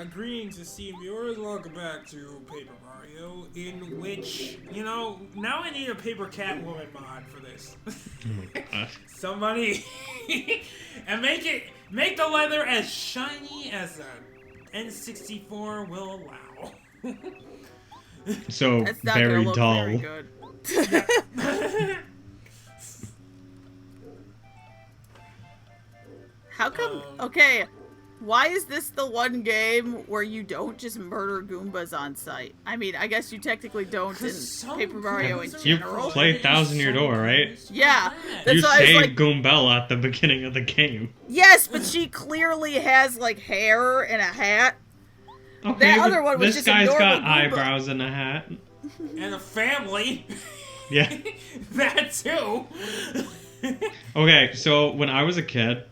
Greetings, esteemed viewers. Welcome back to Paper Mario, in which, you know, now I need a Paper Catwoman mod for this. Somebody, and make the leather as shiny as a N64 will allow. So That's not very gonna look dull. very good. How come? Okay, why is this the one game where you don't just murder Goombas on sight? I mean, I guess you technically don't in Paper Mario in You general. played Thousand Year Door, right? Yeah, You that's why I was saved like, Goombella at the beginning of the game. yes, but she clearly has like hair and a hat. Okay, That but other one was this just a guy's normal got Goomba. eyebrows and a hat. And a family. Yeah. That too. Okay, so when I was a kid,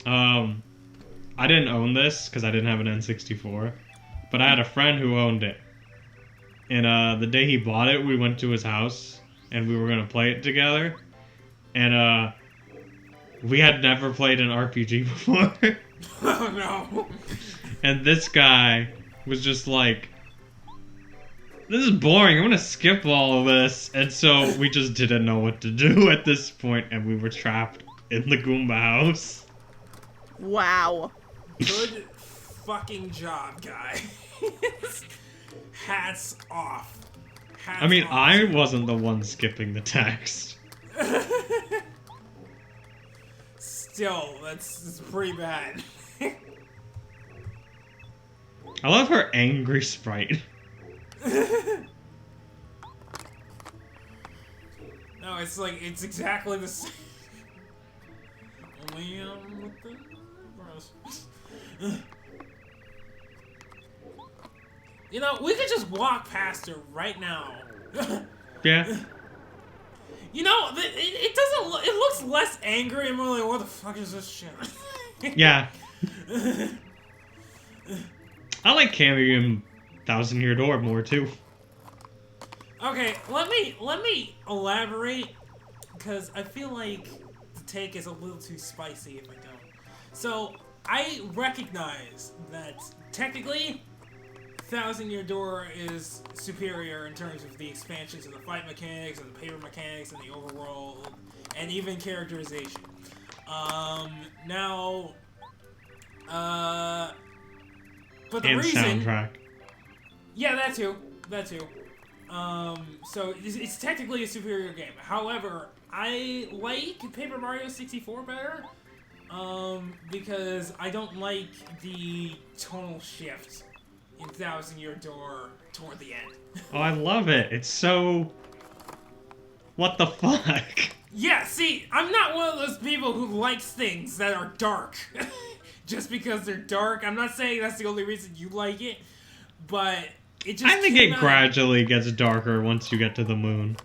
I didn't own this because I didn't have an N64, but I had a friend who owned it. And the day he bought it, we went to his house and we were gonna play it together. And we had never played an RPG before. Oh no. And this guy was just like, this is boring, I'm gonna skip all of this. And so we just didn't know what to do at this point, and we were trapped in the Goomba house. Wow. Good fucking job, guy. Hats off. Hats I mean, off. I wasn't the one skipping the text. Still, that's pretty bad. I love her angry sprite. No, it's like, it's exactly the same. Only, with the bros. You know, we could just walk past her right now. Yeah. You know, it doesn't look, it looks less angry and more like, what the fuck is this shit? Yeah. I like Cammy in Thousand Year Door more too. Okay, let me elaborate, because I feel like the take is a little too spicy if I don't. So, I recognize that technically, Thousand Year Door is superior in terms of the expansions of the fight mechanics, and the paper mechanics, and the overworld, and even characterization. Now, but the And reason... soundtrack. Yeah, that too. So it's technically a superior game. However, I like Paper Mario 64 better, because I don't like the tonal shift in Thousand Year Door toward the end. Oh, I love it. It's so... What the fuck? Yeah, see, I'm not one of those people who likes things that are dark. Just because they're dark. I'm not saying that's the only reason you like it, but it just... I think it gradually gets darker once you get to the moon.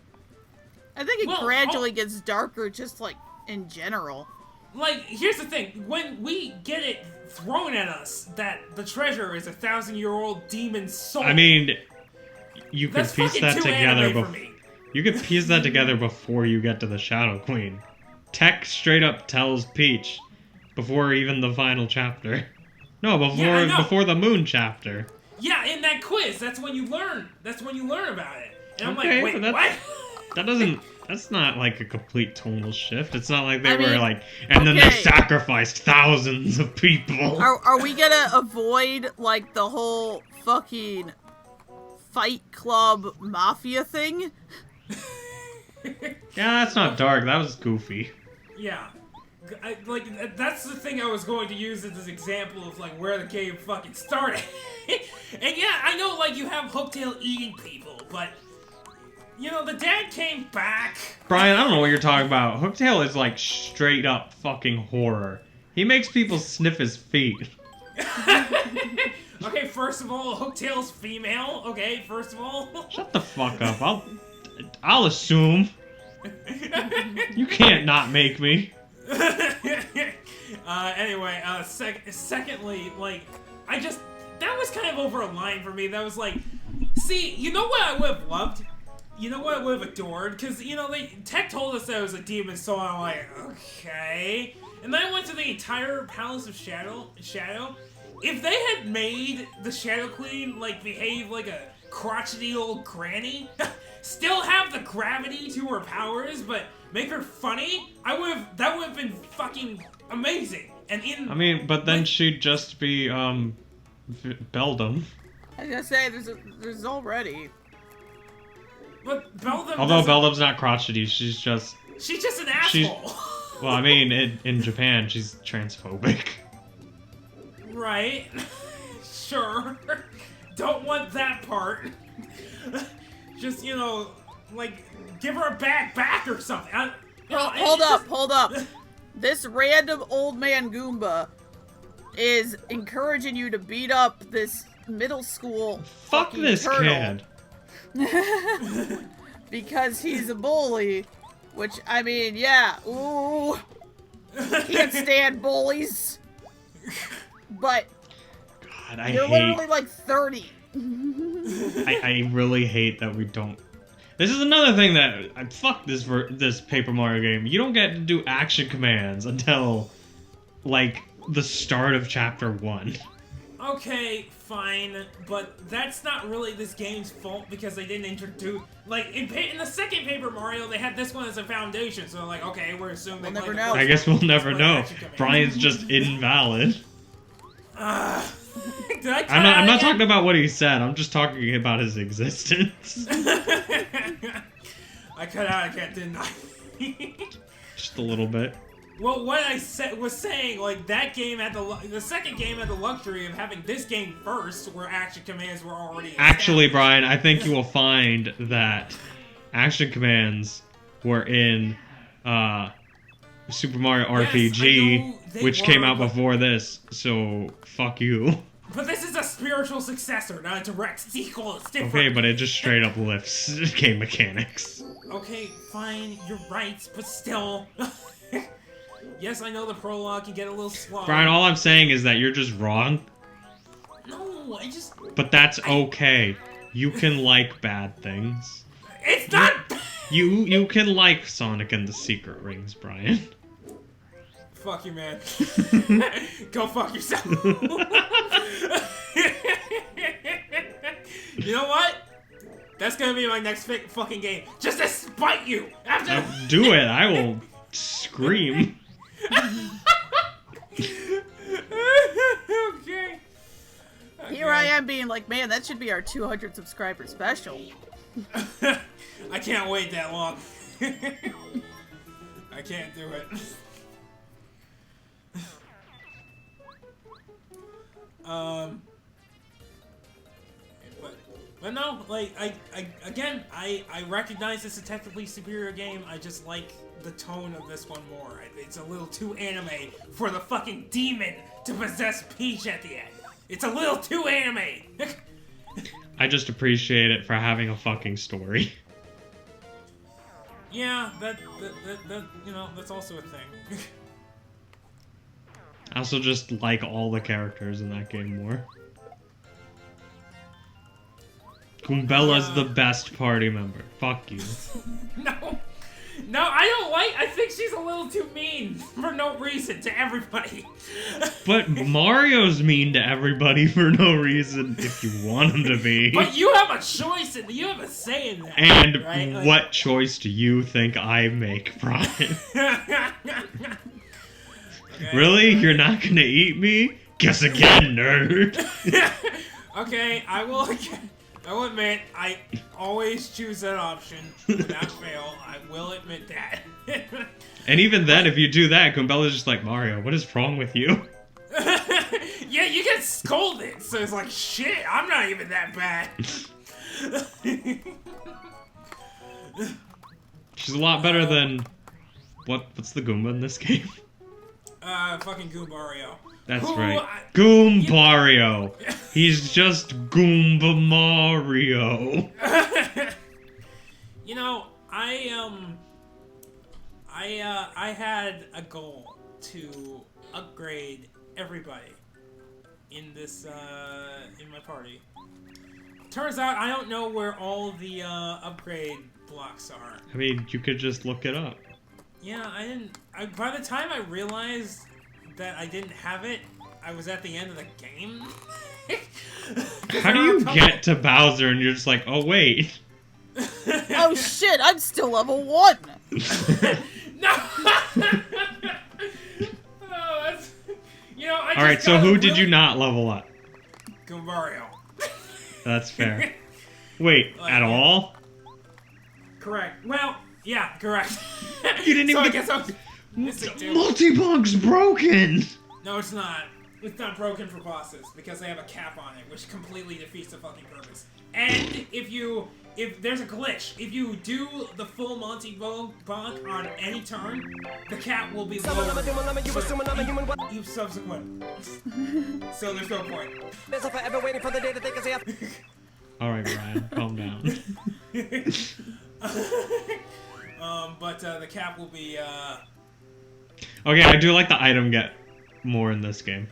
I think it gradually gets darker, just like in general. Like, here's the thing: when we get it thrown at us that the treasure is a 1,000-year-old demon soul. I mean, you could that's piece fucking that too together anime for me. You could piece that together before you get to the Shadow Queen. Tech straight up tells Peach before even the final chapter. No, before the moon chapter. Yeah, in that quiz, that's when you learn. That's when you learn about it. And I'm Okay, like, wait, but what? That doesn't... That's not like a complete tonal shift. It's not like they were mean, like... And then they sacrificed thousands of people. Are we gonna avoid, like, the whole fucking Fight Club Mafia thing? Yeah, that's not dark. That was goofy. Yeah. That's the thing I was going to use as an example of, like, where the game fucking started. And yeah, I know, like, you have Hooktail eating people, but... You know, the dad came back. Brian, I don't know what you're talking about. Hooktail is like straight up fucking horror. He makes people sniff his feet. Okay, first of all, Hooktail's female. Okay, first of all. Shut the fuck up. I'll assume. You can't not make me. Anyway, secondly, like, that was kind of over a line for me. That was like, see, you know what I would have loved? You know what I would have adored? Because, you know, Tech told us that it was a demon soul, and I'm like, okay. And then I went to the entire Palace of Shadow, if they had made the Shadow Queen, like, behave like a crotchety old granny, still have the gravity to her powers, but make her funny, that would have been fucking amazing. And I mean, but then she'd just be, Beldum. I was gonna say, there's already. But Beldum Although Beldum's not crotchety, she's just an asshole. Well, I mean, in Japan, she's transphobic. Right. Sure. Don't want that part. Just, you know, like, give her a back or something. Hold up. This random old man Goomba is encouraging you to beat up this middle school Fuck this turtle kid. because he's a bully, which, I mean, yeah, ooh, can't stand bullies, but God, you're literally like 30. I really hate that we don't. This is another thing that fuck this Paper Mario game. You don't get to do action commands until like the start of Chapter 1. Okay, fine, but that's not really this game's fault because they didn't introduce, like, in the second Paper Mario, they had this one as a foundation, so like, okay, we're assuming We'll they never know. I guess we'll never know. Brian's just invalid. Did I I'm not talking about what he said. I'm just talking about his existence. I cut out again, didn't I? Just a little bit. Well, what I was saying, like, that game had the second game had the luxury of having this game first, where action commands were already Actually, Brian, I think you will find that action commands were in Super Mario RPG, which came out before this, so fuck you. But this is a spiritual successor, not a direct sequel. It's different. Okay, but it just straight up lifts game mechanics. Okay, fine, you're right, but still. Yes, I know the prologue can get a little slow. Brian, all I'm saying is that you're just wrong. No, I just... But that's okay. You can like bad things. It's not... You can like Sonic and the Secret Rings, Brian. Fuck you, man. Go fuck yourself. You know what? That's gonna be my next fucking game. Just to spite you. After... Do it. I will scream. Okay. Here I am being like, man, that should be our 200 subscriber special. I can't wait that long. I can't do it. But no, like, I recognize it's a technically superior game. I just like the tone of this one more. It's a little too anime for the fucking demon to possess Peach at the end. It's a little too anime. I just appreciate it for having a fucking story. Yeah, that you know, that's also a thing. I also just like all the characters in that game more. Goombella's the best party member. Fuck you. No, I don't like. I think she's a little too mean for no reason to everybody. But Mario's mean to everybody for no reason if you want him to be. But you have a choice, and you have a say in that. And right? Like, what choice do you think I make, Brian? Okay. Really? You're not gonna eat me? Guess again, nerd. Okay, I will admit, I always choose that option without fail. I will admit that. And even then, if you do that, Goombella's just like, Mario, what is wrong with you? Yeah, you get scolded, so it's like, shit, I'm not even that bad. She's a lot better than... What's the Goomba in this game? Fucking Goombario. That's right. Goombario. He's just Goomba Mario. You know, I had a goal to upgrade everybody in this, in my party. Turns out I don't know where all the, upgrade blocks are. I mean, you could just look it up. Yeah, I didn't. By the time I realized that I didn't have it, I was at the end of the game. How do you get to Bowser and you're just like, oh wait. Oh shit, I'm still level 1! No! Oh, that's... You know, Alright, so who did you not level up? Goomba. That's fair. Wait, at all? Correct. Well, yeah, correct. You didn't even I guess I was missing two. Multi-bunk's broken! No, it's not. It's not broken for bosses, because they have a cap on it, which completely defeats the fucking purpose. And if there's a glitch, if you do the full Monty Bonk on any turn, the cap will be lower you subsequent. So there's no point. Alright, Ryan, calm down. But the cap will be, Okay, I do like the item get more in this game.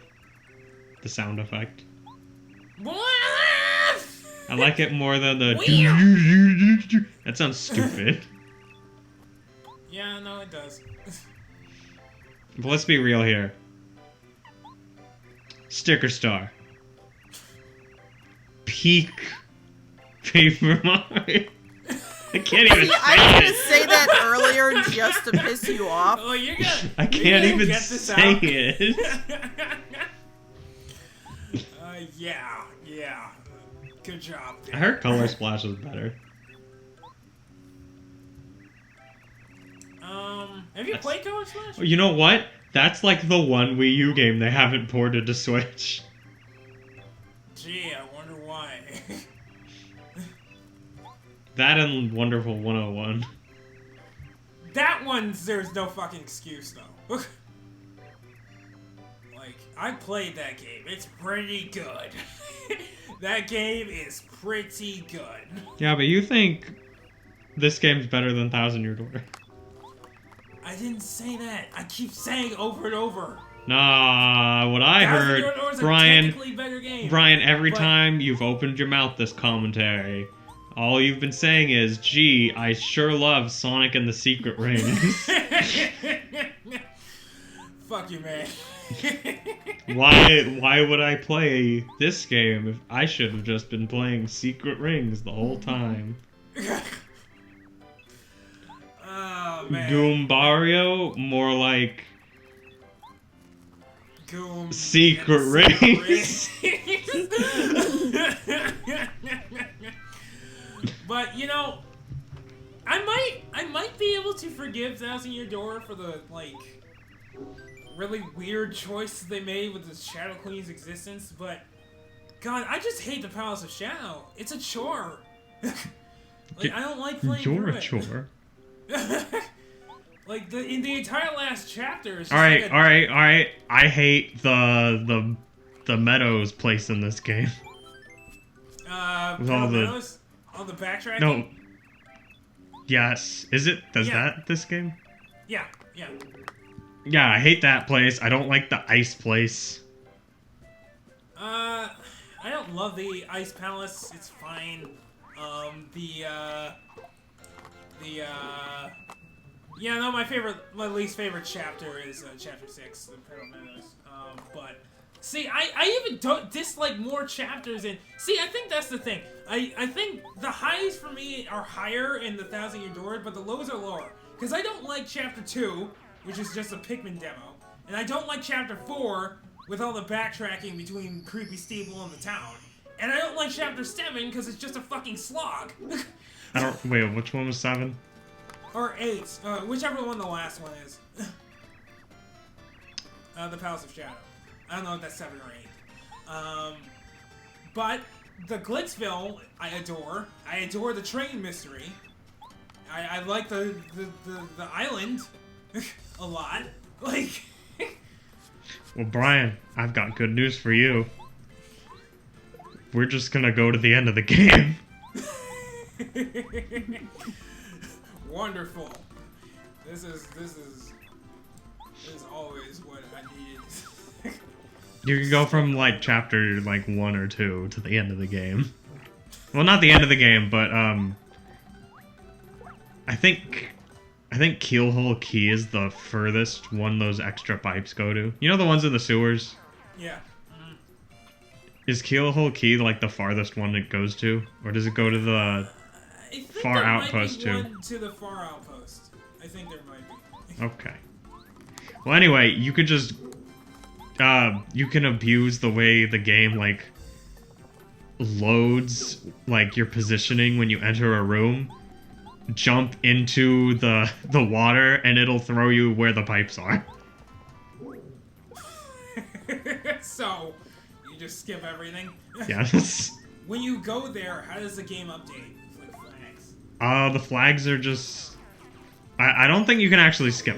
The sound effect. I like it more than the... That sounds stupid. Yeah, no, it does. But let's be real here. Sticker Star. Peak Paper Mario. I can't even say I was gonna it. say that earlier just to piss you off. Oh, you're gonna... I can't even say it. Yeah. Good job, dude. I heard Color Splash was better. Have you played Color Splash? You know what? That's like the one Wii U game they haven't ported to Switch. Gee, I wonder why. That and Wonderful 101. That one, there's no fucking excuse, though. Like, I played that game. It's pretty good. That game is pretty good. Yeah, but you think this game's better than Thousand Year Door? I didn't say that. I keep saying over and over. Nah, what I heard, Brian, every time you've opened your mouth this commentary, all you've been saying is, gee, I sure love Sonic and the Secret Rings. Fuck you, man. Why would I play this game if I should have just been playing Secret Rings the whole time? Oh, man. Goombario? More like... Secret Rings. But, you know, I might be able to forgive Thousand Year Door for the, like, really weird choice they made with the Shadow Queen's existence, but God, I just hate the Palace of Shadow. It's a chore. Like, I don't like playing You're through a chore. Like, in the entire last chapter, it's just alright. I hate the Meadows place in this game. With all the backtracking? No. Yes. Is it? Does that this game? Yeah. Yeah, I hate that place. I don't like the ice place. I don't love the Ice Palace. It's fine. Yeah, no, my least favorite chapter is chapter 6, the Imperial Meadows. But see, I even don't dislike more chapters in. See, I think that's the thing. I think the highs for me are higher in the Thousand Year Door, but the lows are lower. Because I don't like chapter 2, which is just a Pikmin demo, and I don't like chapter 4 with all the backtracking between Creepy Steeple and the town. And I don't like chapter 7 because it's just a fucking slog. Wait, which one was 7? Or 8, whichever one the last one is. The Palace of Shadow. I don't know if that's 7 or 8. But the Glitzville, I adore. I adore the train mystery. I like the island a lot. Like. Well, Brian, I've got good news for you. We're just gonna go to the end of the game. Wonderful. This is always what I needed. You can go from like chapter like 1 or 2 to the end of the game. Well, not the end of the game, but I think Keelhole Key is the furthest one those extra pipes go to. You know the ones in the sewers? Yeah. Is Keelhole Key like the farthest one it goes to, or does it go to the far outpost too? One to the far outpost. I think there might be. Okay. Well, anyway, you could just you can abuse the way the game like loads like your positioning when you enter a room. Jump into the water, and it'll throw you where the pipes are. So. You just skip everything? Yes. When you go there, how does the game update? Like flags? The flags are just... I don't think you can actually skip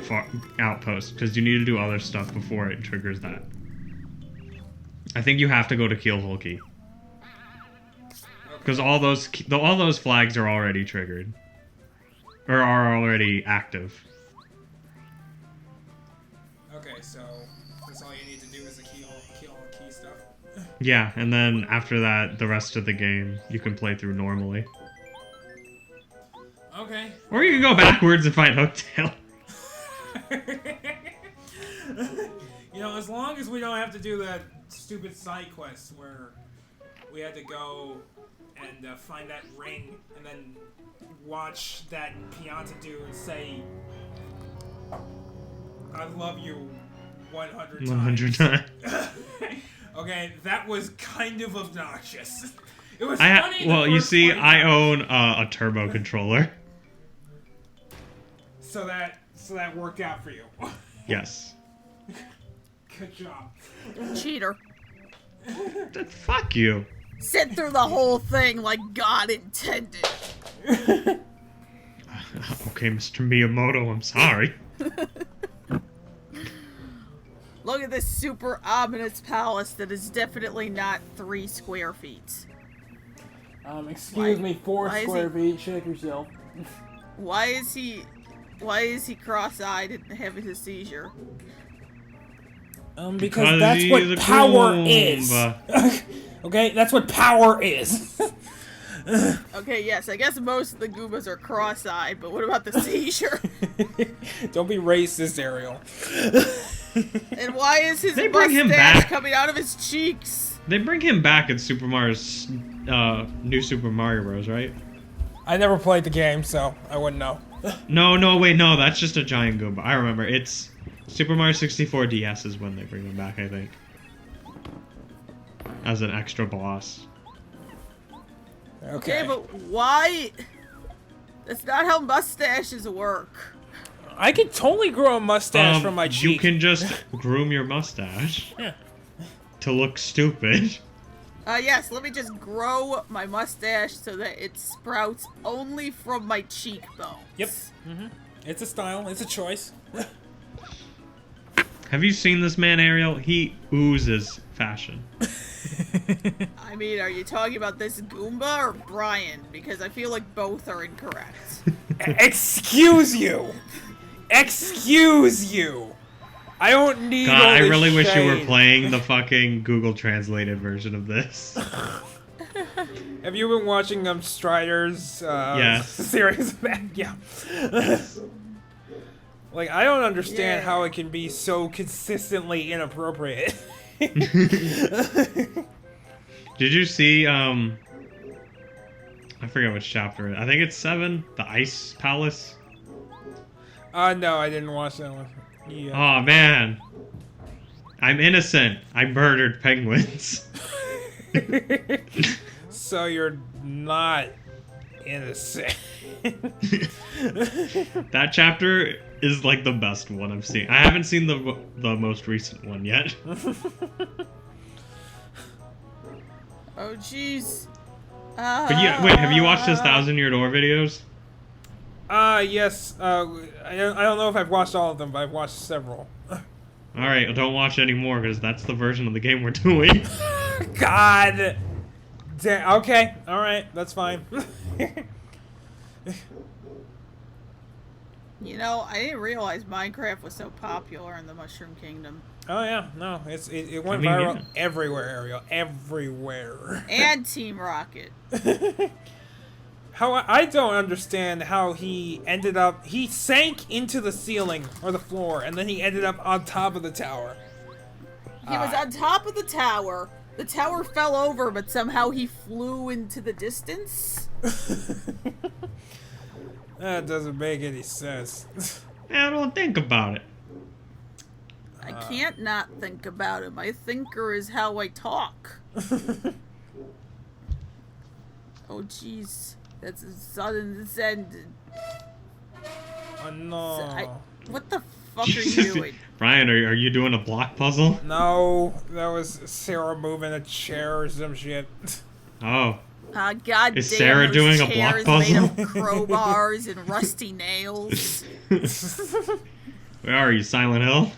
outposts, because you need to do other stuff before it triggers that. I think you have to go to Keelhole Key. Because all those flags are already triggered. Or are already active. Okay, so that's all you need to do is the key stuff? Yeah, and then after that, the rest of the game, you can play through normally. Okay. Or you can go backwards and fight Hooktail. You know, as long as we don't have to do that stupid side quest where we had to go and find that ring and then watch that Pianta dude say, I love you 100 times. 100 times. Okay, that was kind of obnoxious. It was funny. Well, you see, I own a turbo controller. So that worked out for you. Yes. Good job. Cheater. Fuck you. Sit through the whole thing like God intended. Okay, Mr. Miyamoto, I'm sorry. Look at this super ominous palace that is definitely not 3 square feet. Excuse me, 4 square feet. Check yourself. Why is he cross-eyed and having a seizure? Because that's what power is. Okay, that's what power is. Okay, yes, I guess most of the Goombas are cross-eyed, but what about the seizure? Don't be racist, Ariel. And why is his mustache coming out of his cheeks? They bring him back in Super Mario's new Super Mario Bros., right? I never played the game, so I wouldn't know. No, that's just a giant Goomba. I remember, it's Super Mario 64 DS is when they bring him back, I think. As an extra boss. Okay, but why? That's not how mustaches work. I could totally grow a mustache from my cheek. You can just groom your mustache. Yeah. To look stupid. Yes, let me just grow my mustache so that it sprouts only from my cheekbones. Yep. It's a style. It's a choice. Have you seen this man, Ariel? He oozes fashion. I mean, are you talking about this Goomba or Brian? Because I feel like both are incorrect. Excuse you! Excuse you! I don't need God, all I this really wish you were shade. playing the fucking Google translated version of this. Have you been watching Strider's series of that? Yeah. Like, I don't understand how it can be so consistently inappropriate. Did you see, I forget which chapter. I think it's 7, the Ice Palace. No, I didn't watch that one. Yeah. Oh, man. I'm innocent. I murdered penguins. So you're not innocent. That chapter is like the best one I've seen. I haven't seen the most recent one yet. Oh, jeez. But yeah, wait, have you watched his 1,000-Year Door videos? Yes. I don't know if I've watched all of them, but I've watched several. Alright, don't watch any more, because that's the version of the game we're doing. God! Damn, okay, alright, that's fine. You know, I didn't realize Minecraft was so popular in the Mushroom Kingdom. Oh yeah, no, it went viral everywhere, Ariel, everywhere. And Team Rocket. How I don't understand how he ended up. He sank into the ceiling or the floor, and then he ended up on top of the tower. He was on top of the tower. The tower fell over, but somehow he flew into the distance. That doesn't make any sense. I don't think about it. I can't not think about it. My thinker is how I talk. Oh, jeez. That's a sudden end. Oh, no. What the fuck are you doing? Brian, are you doing a block puzzle? No, that was Sarah moving a chair or some shit. Oh. God Is damn, Sarah those doing a block chairs puzzle? made of crowbars and rusty nails. Where are you, Silent Hill?